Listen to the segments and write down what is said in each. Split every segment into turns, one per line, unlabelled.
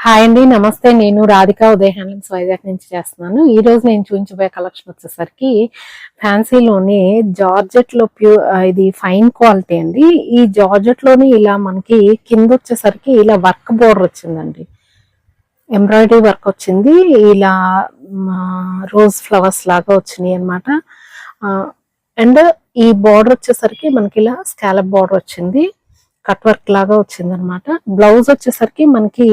Hi అండి, నమస్తే. నేను రాధిక ఉదయ్ హ్యాండ్లూమ్స్ వైజాగ్ నుంచి చేస్తున్నాను. ఈ రోజు నేను చూపించబోయే కలెక్షన్ వచ్చేసరికి ఫ్యాన్సీలోనే జార్జెట్ లో ఇది ఫైన్ క్వాలిటీ అండి. ఈ జార్జెట్ లోని ఇలా మనకి కింద వచ్చేసరికి ఇలా వర్క్ బోర్డర్ వచ్చిందండి, ఎంబ్రాయిడరీ వర్క్ వచ్చింది. ఇలా రోజ్ ఫ్లవర్స్ లాగా వచ్చినాయి అనమాట. అండ్ ఈ బోర్డర్ వచ్చేసరికి మనకి ఇలా స్కాలప్ బోర్డర్ వచ్చింది, కట్ వర్క్ లాగా వచ్చింది అనమాట. బ్లౌజ్ వచ్చేసరికి మనకి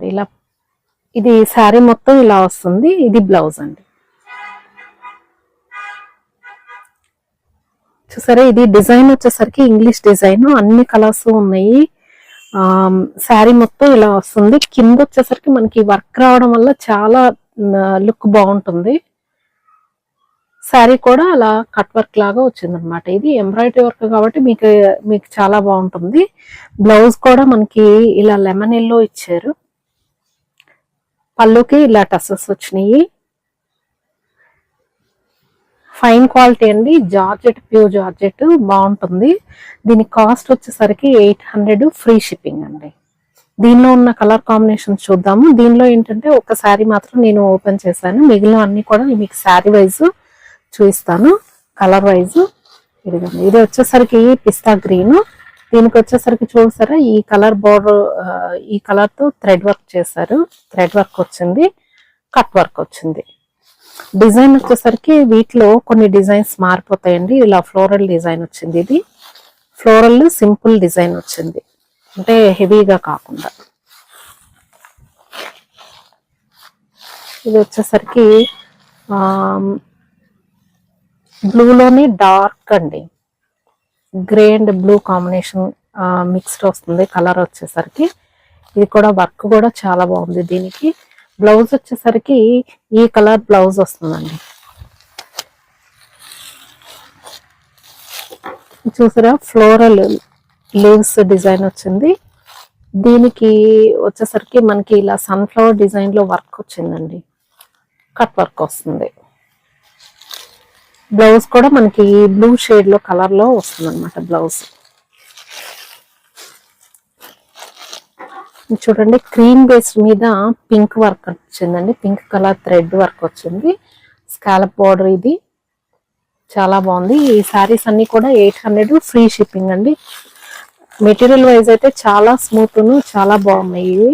ఇలా ఇది శారీ మొత్తం ఇలా వస్తుంది. ఇది బ్లౌజ్ అండి. చూసారా, ఇది డిజైన్ వచ్చేసరికి ఇంగ్లీష్ డిజైన్, అన్ని కలర్స్ ఉన్నాయి. శారీ మొత్తం ఇలా వస్తుంది. కింద వచ్చేసరికి మనకి వర్క్ రావడం వల్ల చాలా లుక్ బాగుంటుంది. శారీ కూడా అలా కట్ వర్క్ లాగా వచ్చింది అనమాట. ఇది ఎంబ్రాయిడరీ వర్క్ కాబట్టి మీకు చాలా బాగుంటుంది. బ్లౌజ్ కూడా మనకి ఇలా లెమన్ ఎల్లో ఇచ్చారు. పళ్ళుకి ఇలా టసల్స్ వచ్చినాయి. ఫైన్ క్వాలిటీ అండి, జార్జెట్, ప్యూర్ జార్జెట్ బాగుంటుంది. దీని కాస్ట్ వచ్చేసరికి 800 ఫ్రీ షిప్పింగ్ అండి. దీనిలో ఉన్న కలర్ కాంబినేషన్ చూద్దాము. దీనిలో ఏంటంటే ఒక శారీ మాత్రం నేను ఓపెన్ చేశాను, మిగిలిన అన్ని కూడా మీకు శారీ వైజ్ చూపిస్తాను. కలర్ వైజ్ ఇది వచ్చేసరికి పిస్తా గ్రీన్. దీనికి వచ్చేసరికి చూసారా, ఈ కలర్ బోర్డర్, ఈ కలర్ తో థ్రెడ్ వర్క్ చేశారు. థ్రెడ్ వర్క్ వచ్చింది, కట్ వర్క్ వచ్చింది. డిజైన్ వచ్చేసరికి వీటిలో కొన్ని డిజైన్స్ మారిపోతాయండి. ఇలా ఫ్లోరల్ డిజైన్ వచ్చింది. ఇది ఫ్లోరల్ సింపుల్ డిజైన్ వచ్చింది, అంటే హెవీగా కాకుండా. ఇది వచ్చేసరికి బ్లూలోని డార్క్ అండి, grey and blue combination mixed వస్తుంది కలర్ వచ్చేసరికి. ఇది కూడా వర్క్ కూడా చాలా బాగుంది. దీనికి బ్లౌజ్ వచ్చేసరికి ఈ కలర్ బ్లౌజ్ వస్తుందండి. చూసారా, ఫ్లోరల్ లీవ్స్ డిజైన్ వచ్చింది. దీనికి వచ్చేసరికి మనకి ఇలా సన్ఫ్లవర్ డిజైన్ లో వర్క్ వచ్చిందండి, కట్ వర్క్ వస్తుంది. బ్లౌజ్ కూడా మనకి బ్లూ షేడ్ లో కలర్ లో వస్తుంది అనమాట బ్లౌజ్. చూడండి, క్రీమ్ బేస్ మీద పింక్ వర్క్ వచ్చిందండి, పింక్ కలర్ థ్రెడ్ వర్క్ వచ్చింది. స్కాలప్ బోర్డర్, ఇది చాలా బాగుంది. ఈ శారీస్ అన్ని కూడా 800 ఫ్రీ షిప్పింగ్ అండి. మెటీరియల్ వైజ్ అయితే చాలా స్మూత్, చాలా బాగున్నాయి ఇవి.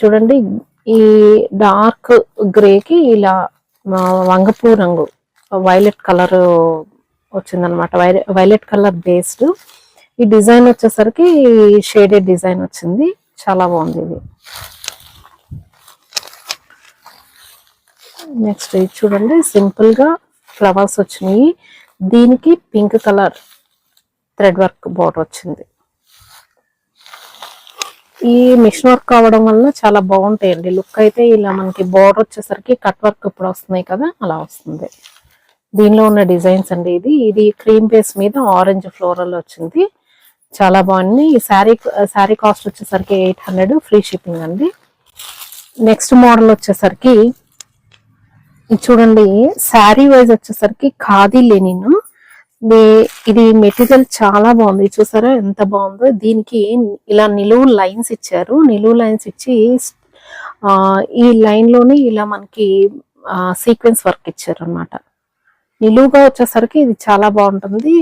చూడండి, ఈ డార్క్ గ్రేకి ఇలా వంగపూ రంగు వైలెట్ కలర్ వచ్చిందనమాట, వైలెట్ కలర్ బేస్డ్. ఈ డిజైన్ వచ్చేసరికి షేడెడ్ డిజైన్ వచ్చింది, చాలా బాగుంది ఇది. నెక్స్ట్ ఇది చూడండి, సింపుల్ గా ఫ్లవర్స్ వచ్చినాయి. దీనికి pink colour thread work border వచ్చింది. ఈ మిషన్ వర్క్ అవడం వల్ల చాలా బాగుంటాయండి లుక్ అయితే. ఇలా మనకి బోర్డర్ వచ్చేసరికి కట్ వర్క్ ఇప్పుడు వస్తున్నాయి కదా, అలా వస్తుంది. దీనిలో ఉన్న డిజైన్స్ అండి. ఇది క్రీమ్ బేస్ మీద ఆరెంజ్ ఫ్లోరల్ వచ్చింది, చాలా బాగుంది. ఈ శారీ కాస్ట్ వచ్చేసరికి 800 ఫ్రీ షిప్పింగ్ అండి. నెక్స్ట్ మోడల్ వచ్చేసరికి ఇది చూడండి, శారీ వైజ్ వచ్చేసరికి ఖాదీ లెనిన్. ఇది మెటీరియల్ చాలా బాగుంది. చూసారా ఎంత బాగుందో. దీనికి ఇలా నిలువు లైన్స్ ఇచ్చారు. నిలువు లైన్స్ ఇచ్చి ఈ లైన్ లోని ఇలా మనకి సీక్వెన్స్ వర్క్ ఇచ్చారు అనమాట. నిలువుగా వచ్చేసరికి ఇది చాలా బాగుంటుంది.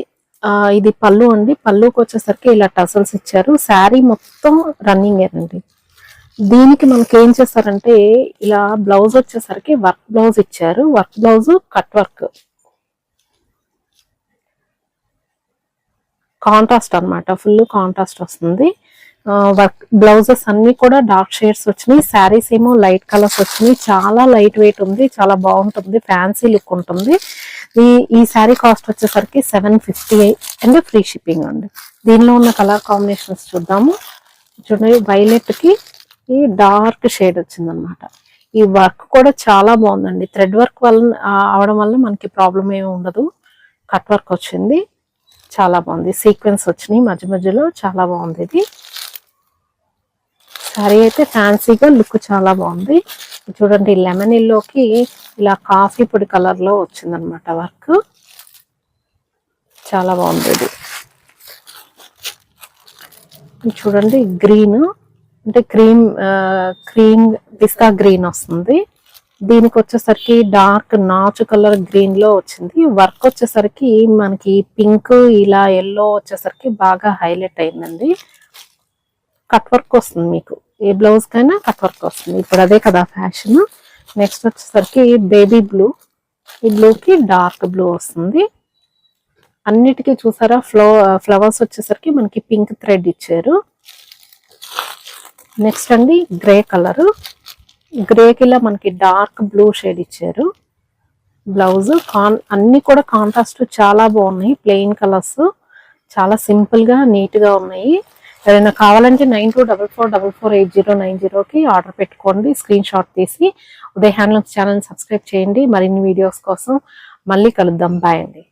ఇది పళ్ళు అండి. పళ్ళుకి వచ్చేసరికి ఇలా టసల్స్ ఇచ్చారు. శారీ మొత్తం రన్నింగ్ అండి. దీనికి మనకి ఏం చేస్తారంటే ఇలా బ్లౌజ్ వచ్చేసరికి వర్క్ బ్లౌజ్ ఇచ్చారు. Work blouse cut work contrast అనమాట, ఫుల్ కాంట్రాస్ట్ వస్తుంది. వర్క్ బ్లౌజెస్ అన్ని కూడా డార్క్ షేడ్స్ వచ్చినాయి. శారీస్ ఏమో లైట్ కలర్స్ వచ్చినాయి. చాలా లైట్ వెయిట్ ఉంది, చాలా బాగుంటుంది, ఫ్యాన్సీ లుక్ ఉంటుంది. ఈ శారీ కాస్ట్ వచ్చేసరికి 750 అండ్ ఫ్రీ షిప్పింగ్ అండి. దీనిలో ఉన్న కలర్ కాంబినేషన్స్ చూద్దాము. చూడండి, వైలెట్ కి ఈ డార్క్ షేడ్ వచ్చింది అనమాట. ఈ వర్క్ కూడా చాలా బాగుందండి. థ్రెడ్ వర్క్ వల్ల అవడం వల్ల మనకి ప్రాబ్లం ఏమి ఉండదు. కట్ వర్క్ వచ్చింది, చాలా బాగుంది. సీక్వెన్స్ వచ్చినాయి మధ్య మధ్యలో, చాలా బాగుంది. ఇది శారీ అయితే ఫ్యాన్సీగా లుక్ చాలా బాగుంది. చూడండి, లెమన్ ఎల్లోకి ఇలా కాఫీ పొడి కలర్ లో వచ్చిందనమాట వర్క్, చాలా బాగుంది ఇది. చూడండి గ్రీన్ అంటే క్రీమ్ పిస్తా గ్రీన్ వస్తుంది. దీనికి వచ్చేసరికి డార్క్ నాచు కలర్ గ్రీన్ లో వచ్చింది. వర్క్ వచ్చేసరికి మనకి పింక్ ఇలా ఎల్లో వచ్చేసరికి బాగా హైలైట్ అయిందండి. కట్ వర్క్ వస్తుంది, మీకు ఏ బ్లౌజ్ కైనా కట్ వర్క్ వస్తుంది. ఇప్పుడు అదే కదా ఫ్యాషన్. నెక్స్ట్ వచ్చేసరికి బేబీ బ్లూ, ఈ బ్లూకి డార్క్ బ్లూ వస్తుంది. అన్నిటికీ చూసారా ఫ్లవర్స్ వచ్చేసరికి మనకి పింక్ థ్రెడ్ ఇచ్చారు. నెక్స్ట్ అండి గ్రే కలర్, గ్రేకి ఇలా మనకి డార్క్ బ్లూ షేడ్ ఇచ్చారు. బ్లౌజ్ అన్ని కూడా కాంట్రాస్ట్ చాలా బాగున్నాయి. ప్లెయిన్ కలర్స్ చాలా సింపుల్ గా నీట్ గా ఉన్నాయి. ఎవరైనా కావాలంటే 9244448090కి ఆర్డర్ పెట్టుకోండి. స్క్రీన్ షాట్ తీసి ఉదయ్ హ్యాండ్లూమ్స్ ఛానల్ సబ్స్క్రైబ్ చేయండి. మరిన్ని వీడియోస్ కోసం మళ్ళీ కలుద్దాం. బాయ్ అండి.